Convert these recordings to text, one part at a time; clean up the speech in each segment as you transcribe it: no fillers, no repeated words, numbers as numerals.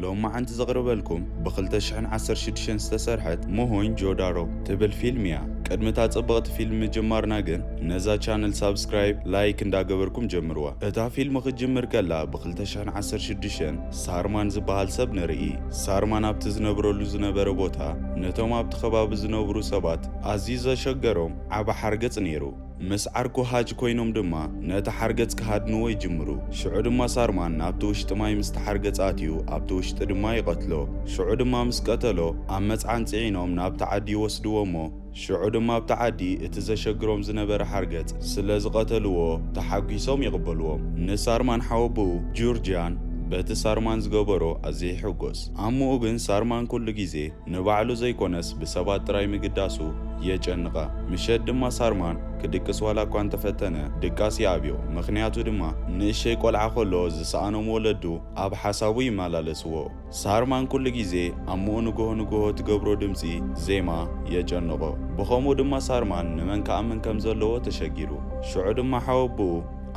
لو ما عند زغرب لكم بخلتشحن 16 استسرحت موهين جودارو تبل فيلميا قدمتا صبغت فيلم جمارنا جن نزا channel سبسكرايب لايك እንዳገበርኩም ጀምርዋ እታ ፊልም ክጅምር ከላ በخلتشحن 16 ሳርማን ዝበሃል ሰብ ንርኢ ሳርማን ኣብቲ ዝነብረሉ ዝነበረ ቦታ ነቶም ኣብቲ ከባቢ ዝነብሩ ሰባት ኣዝዩ ዘሸገሮም ዓባ ሓርገጽ ነይሩ ምስ ዓርኩ ሃጅ ኮይኖም ድማ ነታ ሓርገጽ ክሃድንዎ ይጅምሩ ሽዑ ድማ ሳርማን ናብቲ ውሽጢ ማይ ምስ ተሓርገጽ ኣትዩ ኣብቲ ውሽጢ ድማ ይቀትሎ ሽዑ ድማ ምስ ቀተሎ ኣብ መጽዓን ጽዒኖም ናብቲ ዓዲ ይወስድዎሞ ሽዑ ድማ ኣብቲ ዓዲ እቲ ዘሸግሮም ዝነበረ ሓርገጽ ስለ ዝቀተልዎ ተሓጒሶም ይቕበልዎም ንሳርማን ሓወቡ ጆርጂያን በቲ ሳርማን ዝገበሮ ኣዝዩ ሕጎስ ኣምኡ ግን ሳርማን ኩሉ ግዜ ንባዕሉ ዘይኮነስ ብሰባት ጥራይ ምግዳሱ የጨንቃ ምሸት ድማ ሳርማን ክድቅስ ዋላ እኳ እንተፈተነ ድቃስ ይኣብዮ ምክንያቱ ድማ ንእሽተይ ቆልዓ ከሎ ዝሰኣኖም ወለዱ ኣብ ሓሳቡ ይመላለስዎ ሳርማን ኩሉ ግዜ ኣምኡ ንጎሆ ትገብሮ ድምፂ ዜማ የጨንቆ ብኸምኡ ድማ ሳርማን ንመን ከኣምን ከም ዘለዎ ተሸጊሩ ሽዑ ድማ ሓወቡ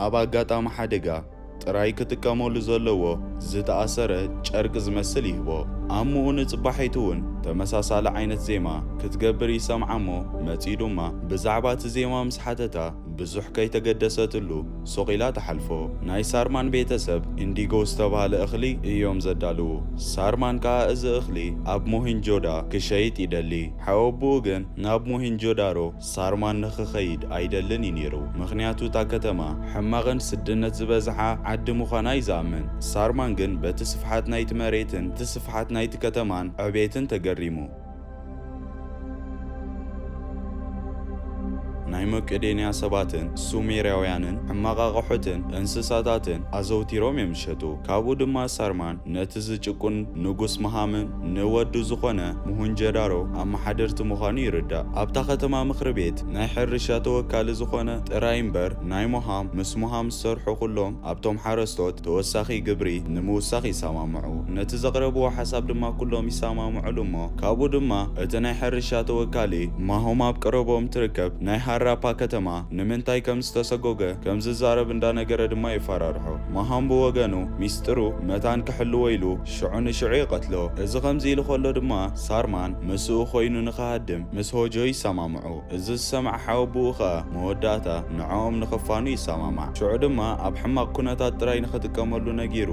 ኣብ ኣጋጣሚ ሓደጋ ጥራይ ክትቀመሉ ዘለዎ ዝተኣሰረ ጨርቅ ዝመስል ይህቦ ኣምኡ ንጽባሒቱ እውን ተመሳሳለ ዓይነት ዜማ ክትገብር ይሰምዓሞ መጺ ድማ ብዛዕባ እቲ ዜማ ምስ ሓተታ ብዙሕ ከይተገደሰትሉ ሶቂላ ተሓልፎ ናይ ሳርማን ቤተሰብ ኢንዲጎ ዝተባሃለ እኽሊ እዮም ዘዳልዉ ሳርማን ከዓ እዚ እኽሊ ኣብ ሞሂንጆዳ ክሸይጥ ይደሊ ሓወቡኡ ግን ናብ ሞሂንጆዳሮ ሳርማን ንኽኸይድ ኣይደልን እዩ ነይሩ ምክንያቱ እታ ከተማ ሕማቕን ስድነት ዝበዝሓ ዓዲ ምዃና ይዛምን ሳርማን ግን በቲ ስፍሓት ናይቲ መሬትን እቲ ስፍሓት ናይቲ ከተማን ዕቤትን ተገሪሙ ናይ መቄዶንያ ሰባትን ሱሜራውያንን ሕማቃቆሑትን እንስሳታትን ኣዘውቲሮም የምሸጡ ካብኡ ድማ ሳርማን ነቲ ዝጭቁን ንጉስ መሃምን ንወዱ ዝኾነ ሙሁንጀዳሮ ኣመሓደርቲ ምዃኑ ይርዳእ ኣብታ ከተማ ምክሪ ቤት ናይ ሕርሻ ተወካሊ ዝኾነ ጥራይ እምበር ናይ ሞሃም ምስ ሞሃም ዝሰርሑ ኩሎም ኣብቶም ሓረስቶት ተወሳኺ ግብሪ ንምውሳኽ ይሰማምዑ ነቲ ዘቕረብዎ ሓሳብ ድማ ኩሎም ይሰማምዑሉ እሞ ካብኡ ድማ እቲ ናይ ሕርሻ ተወካሊ ማሆም ኣብ ቀረቦም ትርከብ ናይ ራፓ ከተማ ንምንታይ ከም ዝተሰጎገ ከም ዝዛረብ እንዳነገረ ድማ ይፈራርሖ ማሃም ብወገኑ ሚስጥሩ መታን ክሕልዎ ኢሉ ሽዑ ንሽዑ ይቀትሎ እዚ ከምዚ ኢሉ ከሎ ድማ ሳርማን ምስኡ ኮይኑ ንኸሃድም ምስ ሆጆ ይሰማምዑ እዚ ዝሰምዐ ሓወቡኡ ኸ መወዳእታ ንዖም ንኽፋኑ ይሰማማዕ ሽዑ ድማ ኣብ ሕማቕ ኩነታት ጥራይ ንኽጥቀመሉ ነጊሩ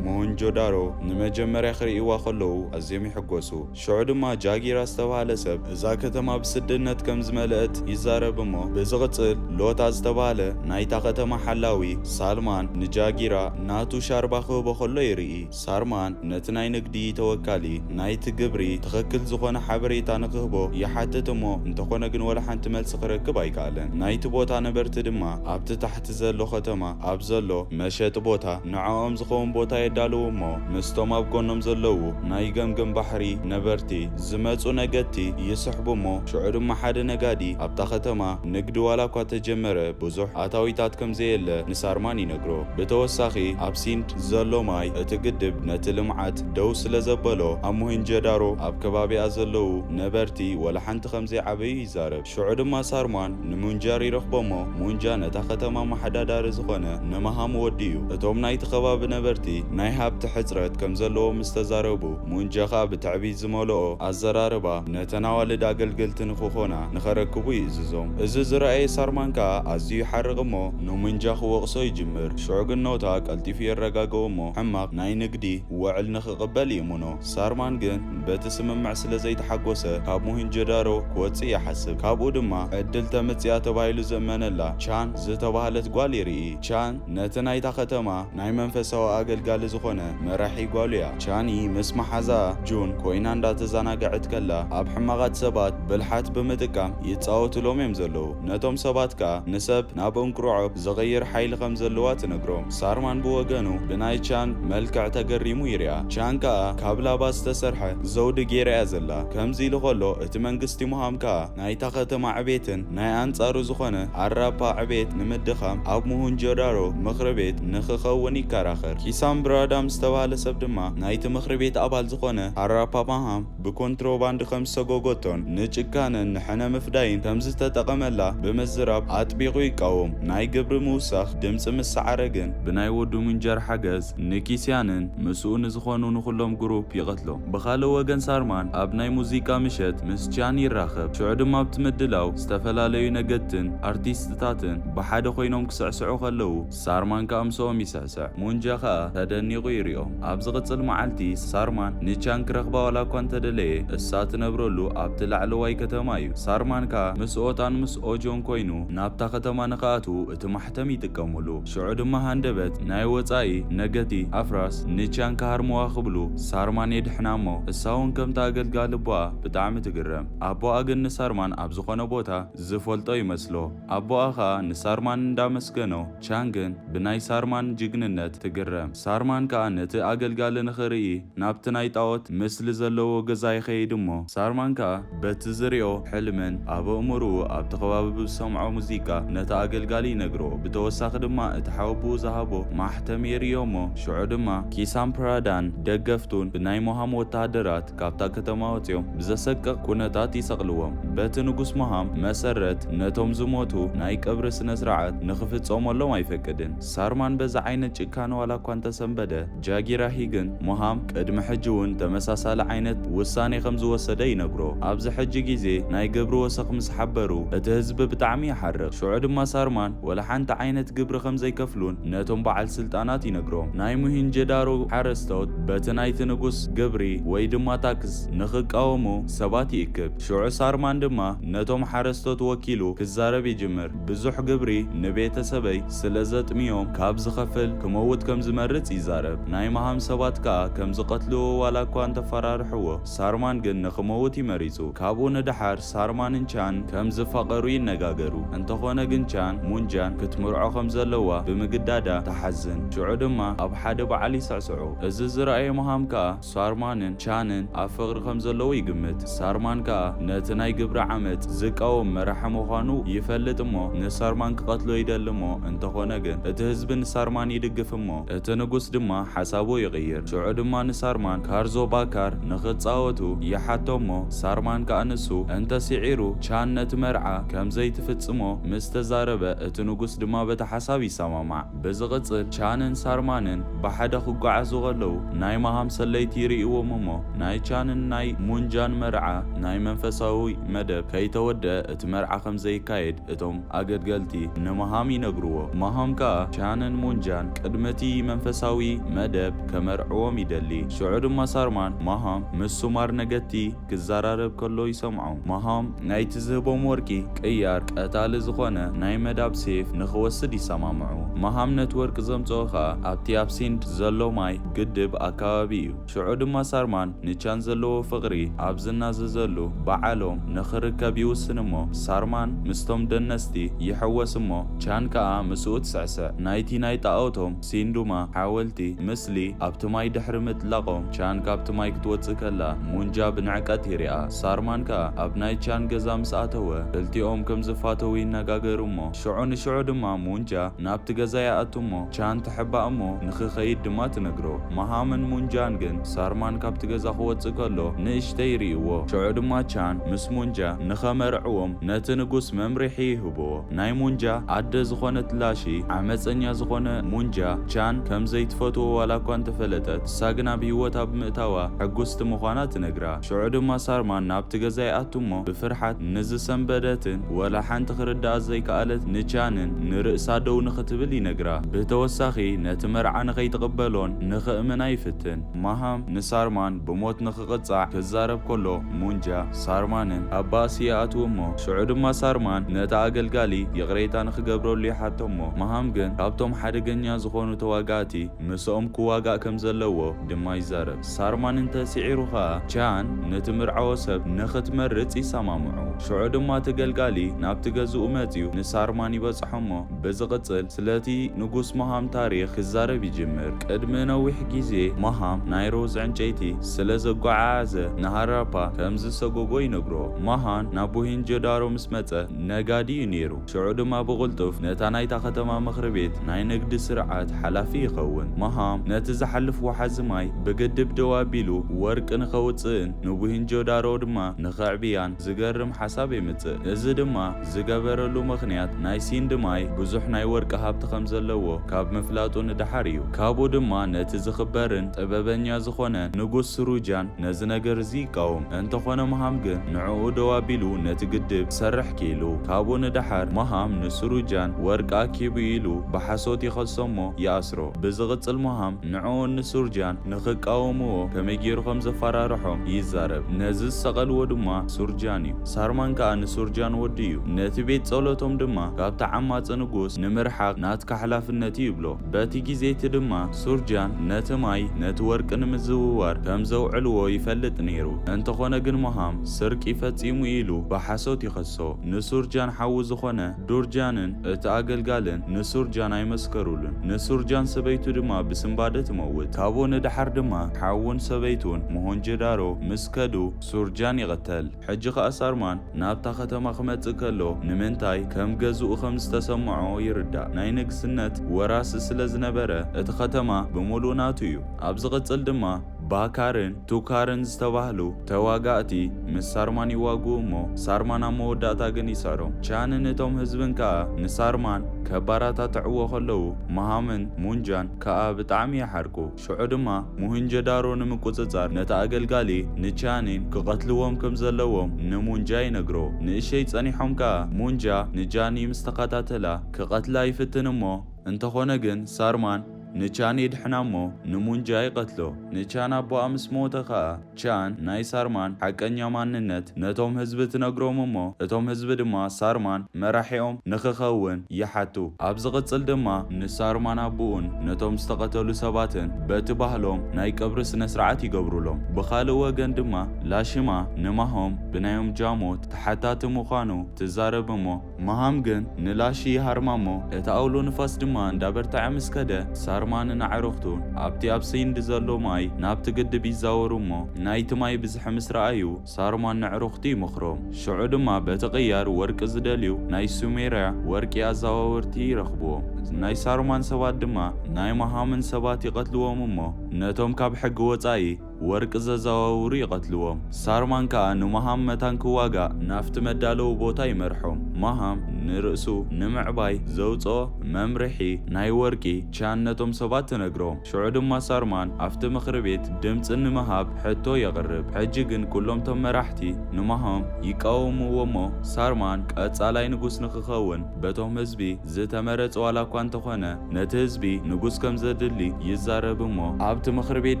ሞሆንጆዳሮ ንመጀመርያ ክርእይዋ ከለዉ ኣዝዮም ይሕጎሱ ሽዑ ድማ ጃጊራ ዝተባሃለ ሰብ እዛ ከተማ ብስድነት ከም ዝመልአት ይዛረብ እሞ ብዝቕጽል ሎታ ዝተባሃለ ናይታ ከተማ ሓላዊ ሳልማን ንጃጊራ ናቱ ሻርባ ክህቦ ከሎ ይርኢ ሳርማን ነቲ ናይ ንግዲ ተወካሊ ናይቲ ግብሪ ትኽክል ዝኾነ ሓበሬታ ንክህቦ ይሓትት እሞ እንተኾነ ግን ወላ ሓንቲ መልሲ ክረክብ ኣይከኣለን ናይቲ ቦታ ነበርቲ ድማ ኣብቲ ታሕቲ ዘሎ ከተማ ኣብ ዘሎ መሸጢ ቦታ ንዖኦም ዝኸውን ቦታ የዳልዉ እሞ ምስቶም ኣብ ጎኖም ዘለዉ ናይ ገምገም ባሕሪ ነበርቲ ዝመፁ ነገቲ ይስሕቡ እሞ ሽዑ ድማ ሓደ ነጋዲ ኣብታ ከተማ ንግዲ ዋላ እኳ ተጀመረ ብዙሕ ኣታዊታት ከም ዘየለ ንሳርማን ይነግሮ ብተወሳኺ ኣብ ሲንድ ዘሎ ማይ እቲ ግድብ ነቲ ልምዓት ደው ስለ ዘበሎ ኣብ ሞሂንጆዳሮ ኣብ ከባቢኣ ዘለዉ ነበርቲ ወላ ሓንቲ ከም ዘይዓበዩ ይዛረብ ሽዑ ድማ ሳርማን ንሙንጃር ይረኽቦሞ ሙንጃ ነታ ከተማ መሓዳዳሪ ዝኾነ ንመሃም ወዲ እዩ እቶም ናይቲ ከባቢ ነበርቲ ናይ ሃብቲ ሕፅረት ከም ዘለዎ ምስ ተዛረቡ ሙንጃ ኸ ብትዕቢት ዝመልኦ ኣዘራርባ ነተን ኣዋልድ ኣገልገልቲ ንክኾና ንኸረክቡ ይእዝዞም እዚ ዝረአየ ሳርማን ከዓ ኣዝዩ ይሓርቕ እሞ ንሙንጃ ክወቕሶ ይጅምር ሽዑ ግን ኖታ ቀልጢፉ የረጋግቦ እሞ ሕማቕ ናይ ንግዲ ውዕል ንኽቕበል ይእሙኖ ሳርማን ግን በቲ ስምምዕ ስለ ዘይተሓጎሰ ካብ ሞሂንጆዳሮ ክወፅእ ይሓስብ ካብኡ ድማ ዕድል ተመፅያ ተባሂሉ ዝእመነላ ቻን ዝተባሃለት ጓል ይርኢ ቻን ነቲ ናይታ ከተማ ናይ መንፈሳዊ ኣገልጋሊ ዝኾነ መራሒ ጓሉ እያ ቻኒ ምስ መሓዛ ጁን ኮይና እንዳተዘናግዐት ከላ ኣብ ሕማቓት ሰባት ብልሓት ብምጥቃም ይፃወትሎም እዮም ዘለዉ ነቶም ሰባት ከዓ ንሰብ ናብ እንቅርዖ ዝغير ሓይሊ ከም ዘለዋ ትነግሮም ሳርማን ብወገኑ ብናይ ቻን መልክዕ ተገሪሙ ይርያ ቻን ከዓ ካብ ላባ ዝተሰርሐ ዘውዲ ጌርያ ዘላ ከምዚ ኢሉ ከሎ እቲ መንግስቲ ሞሃም ከዓ ናይታ ከተማ ዕቤትን ናይ ኣንጻሩ ዝኾነ ኣራፓ ዕቤት ንምድኻም ኣብ ሞሆንጆዳሮ ምክሪ ቤት ንኽኸውን ይከራኸር ኪሳም ብራዳም ዝተባሃለ ሰብ ድማ ናይቲ ምክሪ ቤት ኣባል ዝኾነ ኣራፓ መሃም ብኮንትሮባንድ ከም ዝተጎጎቶን ንጭካንን ንሕነ ምፍዳይን ከም ዝተጠቐመ ንክትመላ ብምዝራብ ኣጥቢቑ ይቃወም። ናይ ግብሪ ምውሳኽ ድምፂ ምስዓረ ግን ብናይ ወዱ ምንጀር ሓገዝ ንኪስያንን ምስኡ ንዝኾኑ ንኩሎም ግሩፕ ይቐትሎም። ብኻልእ ወገን ሳርማን ኣብ ናይ ሙዚቃ ምሸት ምስ ቻን ይራኸብ። ሽዑ ድማ ኣብቲ ምድላው ዝተፈላለዩ ነገድትን ኣርቲስትታትን ብሓደ ኮይኖም ክስዕስዑ ከለዉ ሳርማን ከዓ ምስኦም ይስዕስዕ። ሙንጃ ከዓ ተደኒቑ ይሪኦም። ኣብ ዝቕፅል መዓልቲ ሳርማን ንቻን ክረኽባ ዋላ እኳ እንተደለየ እሳ ትነብረሉ ኣብቲ ላዕለዋይ ከተማ እዩ። ሳርማን ከዓ ምስ ኦታን ምስ ኦጆን ኮይኑ ናብታ ከተማ ንኽኣቱ እቲ ማሕተም ይጥቀሙሉ። ሽዑ ድማ ሃንደበት ናይ ወፃኢ ነገቲ ኣፍራስ ንቻን ካሃርመዋ ክብሉ ሳርማን የድሕና እሞ እሳ እውን ከምቲ ኣገልጋሊ ኣቦኣ ብጣዕሚ ትግረም። ኣቦኣ ግን ንሳርማን ኣብ ዝኾነ ቦታ ዝፈልጦ ይመስሎ። ኣቦኣ ከዓ ንሳርማን እንዳመስገኖ ቻን ግን ብናይ ሳርማን ጅግንነት ትግረም። ሳርማን ከዓ ነቲ ኣገልጋሊ ንኽርኢ ናብቲ ናይ ጣዖት ምስሊ ዘለዎ ገዛ ይኸይድ እሞ ሳርማን ከዓ በቲ ዝሪኦ ሕልምን ኣብ ኣእምርኡ ኣብቲ ከባቢ ብዝሰምዖ ሙዚቃ ነቲ ኣገልጋሊ ይነግሮ። ብተወሳኺ ድማ እቲ ሓወቡኡ ዝሃቦ ማሕተም የርእዮ እሞ ሽዑ ድማ ኪሳን ፕራዳን ደገፍቱን ብናይ ሞሃም ወታሃደራት ካብታ ከተማ ወፂኦም ብዘሰቅቕ ኩነታት ይሰቕልዎም። በቲ ንጉስ ሞሃም መሰረት ነቶም ዝሞቱ ናይ ቀብሪ ስነ ስርዓት ንኽፍፀመሎም ኣይፈቅድን። ሳርማን በዛ ዓይነት ጭካነ ዋላ እኳ እንተሰንበደ ጃጊራሂ ግን ሞሃም ቅድሚ ሕጂ እውን ተመሳሳሊ ዓይነት ውሳኔ ከም ዝወሰደ ይነግሮ። ኣብዚ ሕጂ ግዜ ናይ ግብሪ ወሰኽ ምስ ሓበሩ እቲ ህዝቢ ብጣዕሚ ይሓርቕ። ሽዑ ድማ ሳርማን ወላ ሓንቲ ዓይነት ግብሪ ከም ዘይከፍሉን ነቶም በዓል ስልጣናት ይነግሮም። ናይ ሙሂንጀዳሮ ሓረስቶት በቲ ናይቲ ንጉስ ግብሪ ወይ ድማ ታክስ ንኽቃወሙ ሰባት ይእክብ። ሽዑ ሳርማን ድማ ነቶም ሓረስቶት ወኪሉ ክዛረብ ይጅምር። ብዙሕ ግብሪ ንቤተሰበይ ስለ ዘጥሚዮም ካብ ዝኸፍል ክመውት ከም ዝመርጽ ይዛረብ። ናይ መሃም ሰባት ከዓ ከም ዝቐትልዎ ዋላ እኳ እንተፈራርሕዎ ሳርማን ግን ንኽመውት ይመሪጹ። ካብኡ ንድሓር ሳርማንን ቻን ከም ዝፋቐሩ ይነጋገሩ። እንተኾነ ግን ቻን ሙንጃን ክትምርዖ ከም ዘለዋ ብምግዳዳ ተሓዝን። ሽዑ ድማ ኣብ ሓደ በዓል ይስዕስዑ። እዚ ዝረኣየ መሃም ከዓ ሳርማንን ቻንን ኣብ ፍቕሪ ከም ዘለዉ ይግምት። ሳርማን ከዓ ነቲ ናይ ግብሪ ዓመት ዝቃወም መራሒ ምዃኑ ይፈልጥ እሞ ንሳርማን ክቐትሎ ይደሊ እሞ እንተኾነ ግን እቲ ህዝቢ ንሳርማን ይድግፍ እሞ እቲ ንጉስ ድማ ሓሳቡ ይቕይር። ሽዑ ድማ ንሳርማን ካርዞ ባካር ንኽፃወቱ ይሓቶ እሞ ሳርማን ከዓ ንሱ እንተሲዒሩ ቻን ነቲ መርዓ ከም ዘይትፍጽሞ ምስ ተዛረበ እቲ ንጉስ ድማ በቲ ሓሳብ ይሰማማዕ። ብዝቕፅል ቻንን ሳርማንን ብሓደ ክጓዓዙ ከለዉ ናይ መሃም ሰለይቲ ይርእዎም እሞ ናይ ቻንን ናይ ሙንጃን መርዓ ናይ መንፈሳዊ መደብ ከይተወድአ እቲ መርዓ ከም ዘይካየድ እቶም ኣገልገልቲ ንመሃም ይነግርዎ። መሃም ከዓ ቻንን ሙንጃን ቅድመቲ መንፈሳዊ መደብ ከመርዕዎም ይደሊ። ሽዑ ድማ ሳርማን መሃም ምስ ሱማር ነገቲ ክዘራረብ ከሎ ይሰምዖ። መሃም ናይቲ ዝህቦም ወርቂ ቅያር ቀታሊ ዝኾነ ናይ መዳብ ሴፍ ንኽወስድ ይሰማምዑ። መሃም ነቲ ወርቂ ዘምጽኦ ከዓ ኣብቲ ኣብ ሲንድ ዘሎ ማይ ግድብ ኣካባቢ እዩ። ሽዑ ድማ ሳርማን ንቻን ዘለዎ ፍቕሪ ኣብ ዝናዘዘሉ በዓሎም ንኽርከብ ይውስን እሞ ሳርማን ምስቶም ደነስቲ ይሕወስ እሞ ቻን ከዓ ምስኡ ትስዕስዕ። ናይቲ ናይ ጣዖቶም ሲንዱማ ሓወልቲ ምስሊ ኣብቲ ማይ ድሕሪ ምጥላቖም ቻን ካብቲ ማይ ክትወፅእ ከላ ሙንጃ ብንዕቀት ይሪኣ። ሳርማን ከዓ ኣብ ናይ ቻን ገዛ ምስ ኣተወ ክልቲኦም ከም ዝፋተው ይነጋገሩ እሞ ሽዑ ንሽዑ ድማ ሙንጃ ናብቲ ገዛ ይኣቱ እሞ ቻን ትሕባእ እሞ ንኽኸይድ ድማ ትነግሮ። መሃምን ሙንጃን ግን ሳርማን ካብቲ ገዛ ክወፅእ ከሎ ንእሽተይ ይርእይዎ። ሽዑ ድማ ቻን ምስ ሙንጃ ንኸመርዕዎም ነቲ ንጉስ መምርሒ ይህብዎ። ናይ ሙንጃ ኣደ ዝኾነት ላሺ ዓመፀኛ ዝኾነ ሙንጃ ቻን ከም ዘይትፈትዎ ዋላ እኳ እንተፈለጠት እሳ ግና ብሂወታ ብምእታዋ ሕጉስቲ ምዃና ትነግራ። ሽዑ ድማ ሳርማን ናብቲ ገዛ ይኣቱ እሞ ብፍርሓት ንዝሰንበደትን ወላ ሓንቲ ክርዳኣ ዘይከኣለት ንቻንን ንርእሳ ደው ንኽትብል ይነግራ። ብተወሳኺ ነቲ መርዓ ንኸይትቕበሎን ንኽእምና ይፍትን። መሃም ንሳርማን ብሞት ንኽቕጻዕ ክዛረብ ከሎ ሙንጃ ሳርማንን ኣብ ባእሲ ይኣትዉ እሞ ሽዑ ድማ ሳርማን ነቲ ኣገልጋሊ ይቕሬታ ንኽገብረሉ ይሓቶ እሞ መሃም ግን ካብቶም ሓደገኛ ዝኾኑ ተዋጋእቲ ምስኦም ክዋጋእ ከም ዘለዎ ድማ ይዛረብ። ሳርማን እንተሲዒሩ ከዓ ቻን ነቲ ምርዓዎ ሰብ ንኽትመርጽ ይሰማምዑ። ሽዑ ድማ ተገልጋሊ ናብቲ ገዝኡ መጺኡ ንሳርማን ይበጽሖ እሞ ብዝቕጽል ስለቲ ንጉስ መሃም ታሪኽ ክዛረብ ይጅምር። ቅድሚ ነዊሕ ግዜ መሃም ናይ ሮዝ ዕንጨይቲ ስለ ዘጓዓዓዘ ንሃራፓ ከም ዝሰጎጎ ይነግሮ። መሃን ናብ ሙሂንጆዳሮ ምስ መጸ ነጋዲ እዩ ነይሩ። ሽዑ ድማ ብቕልጡፍ ነታ ናይታ ከተማ ምኽሪ ቤት ናይ ንግዲ ስርዓት ሓላፊ ይኸውን። መሃም ነቲ ዝሓልፍ ወሓዚ ማይ ብግድብ ደው ኣቢሉ ወርቂ ንኸውፅእን ንሙሂንጆዳሮ ድማ ንኸዕብያን ዝገርም ሓሳብ የምጽእ። እዚ ድማ ዝገበረሉ ምኽንያት ናይ ሲንድማይ ብዙሕ ናይ ወርቂ ሃብቲ ከም ዘለዎ ካብ ምፍላጡ ንድሓር እዩ። ካብኡ ድማ ነቲ ዝኽበርን ጥበበኛ ዝኾነ ንጉስ ሱሩጃን ነዚ ነገር እዚ ይቃወም። እንተኾነ መሃም ግን ንዕኡ ደው ኣቢሉ ነቲ ግድብ ሰርሕ ኪኢሉ። ካብኡ ንድሓር መሃም ንሱሩጃን ወርቂ ኣኪቡ ኢሉ ብሓሶት ይኸሶሞ ይኣስሮ። ብዝቕጽል መሃም ንዕኡ ንሱርጃን ንኽቃወምዎ ከመይ ገይሩ ከም ዘፈራርሖም ይዛረብ። ነዚ ዝሰቐልዎ ድማ ሱርጃን እዩ። ሳርማን ከዓ ንሱርጃን ወዲ እዩ። ነቲ ቤት ጸሎቶም ድማ ካብቲ ዓማጺ ንጉስ ንምርሓቕ ናትካ ሓላፍነት ይብሎ። በቲ ግዜቲ ድማ ሱርጃን ነቲ ማይ ነቲ ወርቂ ንምዝውዋር ከም ዘውዕልዎ ይፈልጥ ነይሩ። እንተኾነ ግን መሃም ስርቂ ፈጺሙ ኢሉ ብሓሶት ይኸሶ። ንሱርጃን ሓዊ ዝኾነ ዱርጃንን እቲ ኣገልጋልን ንሱርጃን ኣይመስከሩሉን። ንሱርጃን ሰበይቱ ድማ ብስምባደ ትመውት። ካብኡ ንድሓር ድማ ሓውን ሰበይቱን ሞሆንጆዳሮ ምስ ከዱ ሱርጃን ይቐተል። ሕጂ ከዓ ሳርማን ናብታ ከተማ ክመጽእ ከሎ ንምንታይ ከም ገዝኡ ከም ዝተሰምዖ ይርዳእ። ናይ ንግስነት ወራሲ ስለ ዝነበረ እቲ ከተማ ብምሉእ ናቱ እዩ። ኣብ ዝቕጽል ድማ ባካርን ቱካርን ዝተባህሉ ተዋጋእቲ ምስ ሳርማን ይዋግኡ እሞ ሳርማን ኣብ መወዳእታ ግን ይስዕሮም። ቻንን እቶም ህዝብን ከዓ ንሳርማን ከባራታትዕዎ ከለዉ መሃምን ሙንጃን ከዓ ብጣዕሚ ይሓርቁ። ሽዑ ድማ ሞሄንጆዳሮ ንምቁፅጻር ነቲ ኣገልጋሊ ንቻንን ክቐትልዎም ከም ዘለዎም ንሙንጃ ይነግሮ። ንእሸይ ጸኒሖም ከዓ ሙንጃ ንጃኒ ምስ ተኸታተላ ክቐትላ ይፍትን እሞ እንተኾነ ግን ሳርማን ንቻን ይድሕና እሞ ንሙንጃ ይቐትሎ። ንቻን ኣቦኣ ምስ ሞተ ከዓ ቻን ናይ ሳርማን ሓቀኛ ማንነት ነቶም ህዝቢ ትነግሮም እሞ እቶም ህዝቢ ድማ ሳርማን መራሒኦም ንኽኸውን ይሓቱ። ኣብ ዝቕጽል ድማ ንሳርማን ኣቦኡን ነቶም ዝተቐተሉ ሰባትን በቲ ባህሎም ናይ ቀብሪ ስነ ስርዓት ይገብሩሎም። ብኻልእ ወገን ድማ ላሽማ ንማሆም ብናዮም ጃሞት ተሓታቲ ምዃኑ ትዛረብ እሞ መሃም ግን ንላሺ ይሃርማ እሞ እቲ ኣውሎ ንፋስ ድማ እንዳበርታዐ ምስ ከደ ሳርማንን ኣዕሩኽቱን ኣብቲ ኣብ ሲንዲ ዘሎ ማይ ናብቲ ግድብ ይዛወሩ እሞ ናይቲ ማይ ብዝሒ ምስ ረኣዩ ሳርማን ንዕሩኽቱ ይምኽሮም። ሽዑ ድማ በቲ ቅያር ወርቂ ዝደልዩ ናይ ሱሜርያ ወርቂ ኣዘዋወርቲ ይረኽብዎም። ናይ ሳርማን ሰባት ድማ ናይ መሃምን ሰባት ይቐትልዎም እሞ ነቶም ካብ ሕጊ ወፃኢ ወርቂ ዘዘዋውሩ ይቐትልዎም። ሳርማን ከዓ ንመሃም መታን ክዋጋእ ናፍቲ መዳለዉ ቦታ ይመርሖም። መሃም ንርእሱ ንምዕባይ ዘውፅኦ መምርሒ ናይ ወርቂ ቻን ነቶም ሰባት ትነግሮም። ሽዑ ድማ ሳርማን ኣብቲ ምኽሪ ቤት ድምፂ ንምሃብ ሕቶ የቕርብ። ሕጂ ግን ኩሎም ቶም መራሕቲ ንመሃም ይቃወምዎ እሞ ሳርማን ቀጻላይ ንጉስ ንክኸውን በቶም ህዝቢ ዝተመረጸ ዋላ እኳ እንተኾነ ነቲ ህዝቢ ንጉስ ከም ዘድሊ ይዛረብ እሞ ኣብቲ ምኽሪ ቤት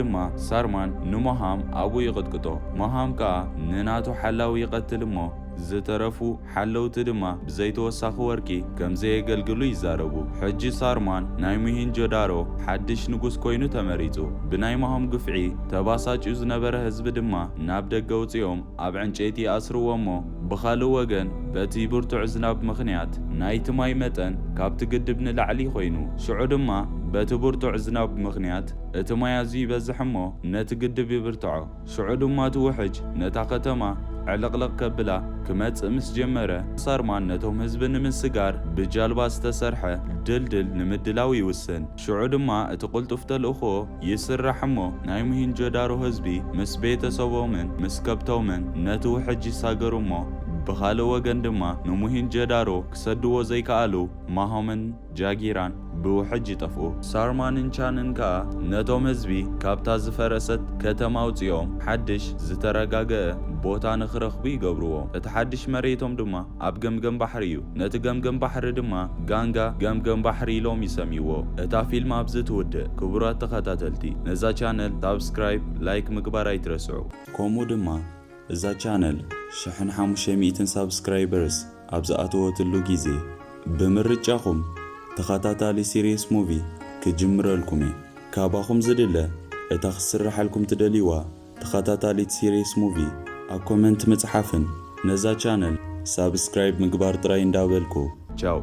ድማ ሳርማን ንመሃም ኣቡ ይቕጥቅጦ። መሃም ከዓ ንናቱ ሓላዊ ይቐትል እሞ ዝተረፉ ሓለውቲ ድማ ብዘይተወሳኺ ወርቂ ከም ዘየገልግሉ ይዛረቡ። ሕጂ ሳርማን ናይ ሞሄንጆዳሮ ሓድሽ ንጉስ ኮይኑ ተመሪጹ። ብናይ መሃም ግፍዒ ተባሳጭኡ ዝነበረ ህዝቢ ድማ ናብ ደገ ውፅኦም ኣብ ዕንጨይቲ ይኣስርዎ እሞ ብኻልእ ወገን በቲ ብርቱዕ ዝናብ ምኽንያት ናይቲ ማይ መጠን ካብቲ ግድብ ንላዕሊ ኮይኑ ሽዑ ድማ በቲ ብርቱዕ ዝናብ ምኽንያት እቲ ማይ ኣዝዩ ይበዝሕ እሞ ነቲ ግድብ ይብርትዖ። ሽዑ ድማ እቲ ውሕጅ ነታ ከተማ ዕልቕልቕ ከብላ ክመጽእ ምስ ጀመረ ሳርማን ነቶም ህዝቢ ንምስጋር ብጃልባ ዝተሰርሐ ድልድል ንምድላው ይውስን። ሽዑ ድማ እቲ ቁልጡፍ ተልእኾ ይስራሕ እሞ ናይ ሞሄንጆዳሮ ህዝቢ ምስ ቤተሰቦምን ምስ ከብቶምን ነቲ ውሕጅ ይሳገሩ እሞ ብኻልእ ወገን ድማ ንሞሄንጆዳሮ ክሰድዎ ዘይከኣሉ መሃምን ጃጊራን ብውሕጅ ይጠፍኡ። ሳርማንን ቻንን ከዓ ነቶም ህዝቢ ካብታ ዝፈረሰት ከተማ ውፅኦም ሓድሽ ዝተረጋገአ ቦታ ንኽረኽቡ ይገብርዎ። እቲ ሓድሽ መሬቶም ድማ ኣብ ገምገም ባሕሪ እዩ። ነቲ ገምገም ባሕሪ ድማ ጋንጋ ገምገም ባሕሪ ኢሎም ይሰሚይዎ። እታ ፊልም ኣብዚ ትውድእ። ክቡራት ተኸታተልቲ ነዛ ቻነል ሳብስክራይብ ላይክ ምግባር ኣይትረስዑ። ከምኡ ድማ እዛ ቻነል 1500 ሳብስክራይበርስ ኣብ ዝኣተወትሉ ጊዜ ብምርጫኹም ተኸታታሊ ሲሪየስ ሙቪ ክጅምረልኩም እየ። ካባኹም ዝድለ እታ ክስራሐልኩም ትደልይዋ ተኸታታሊት ሲሪየስ ሙቪ ኣብ ኮመንት መጽሓፍን ነዛ ቻነል ሳብስክራይብ ምግባር ጥራይ እንዳበልኩ ቻው።